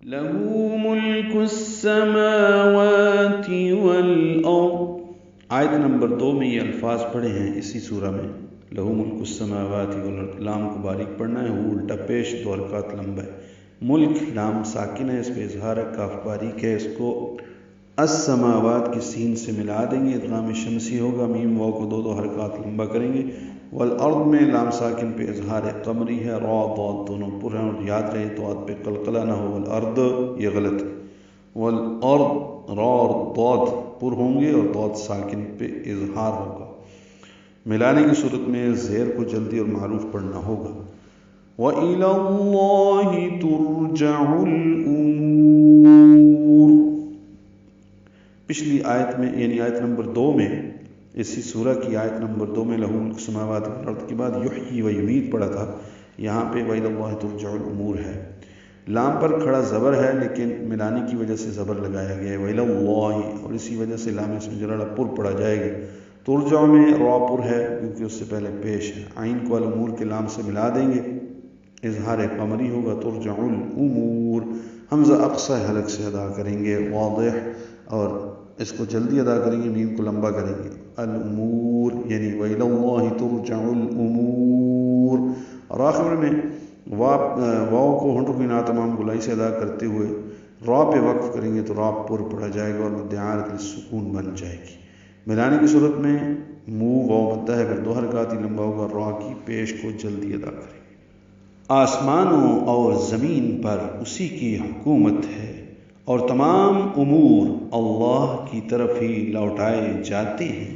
لہو ملک السماوات والارض۔ آیت نمبر 2 میں یہ الفاظ پڑھے ہیں اسی سورہ میں، لہو ملک السماوات والارض۔ لام کو باریک پڑھنا ہے، وہ الٹا پیش 2 حرکات لمبا ہے۔ ملک لام ساکن ہے، اس پہ اظہار ہے، کاف باریک ہے، اس کو السماوات کی سین سے ملا دیں گے، ادغام شمسی ہوگا، میم واو کو 2 حرکات لمبا کریں گے۔ والارض میں لام ساکن پہ اظہار قمری ہے، را ضاد دونوں پر ہیں، اور یاد رہے ضاد پہ قلقلہ نہ ہو، والارض یہ غلط ہے، والارض را اور ضاد پر ہوں گے اور ضاد ساکن پہ اظہار ہوگا۔ ملانے کی صورت میں زیر کو جلدی اور معروف پڑھنا ہوگا۔ وَإِلَى اللَّهِ تُرْجَعُ الْأُمُورُ۔ پچھلی آیت میں یعنی آیت نمبر 2 میں، اسی سورہ کی آیت نمبر 2 میں لہو ملک السماوات والارض کے بعد یحیی و یمیت پڑھا تھا، یہاں پہ وَإِلَى اللَّهِ تُرْجَعُ الْأُمُورُ ہے۔ لام پر کھڑا زبر ہے لیکن ملانے کی وجہ سے زبر لگایا گیا ہے، وَإِلَى اللَّهِ، اور اسی وجہ سے لام اسم جلالہ پر پڑھا جائے گا۔ ترجع میں را پر ہے کیونکہ اس سے پہلے پیش ہے، عین کو الامور کے لام سے ملا دیں گے، اظہار قمری ہوگا، ترجع الامور۔ حمزہ اقصی حلق سے ادا کریں گے، واضح، اور اس کو جلدی ادا کریں گے، میم کو لمبا کریں گے، الامور یعنی وَإِلَى اللَّهِ ترجع الامور۔ اور آخر میں واو کو ہونٹوں کی نا تمام گلائی سے ادا کرتے ہوئے را پہ وقف کریں گے تو را پر پڑھا جائے گا اور مد عارض للسکون بن جائے گی۔ ملانے کی صورت میں منہ واو مدہ ہے، اگر 2 حرکات ہی لمبا ہوگا، را کی پیش کو جلدی ادا کریں گے۔ آسمانوں اور زمین پر اسی کی حکومت ہے اور تمام امور اللہ کی طرف ہی لوٹائے جاتے ہیں۔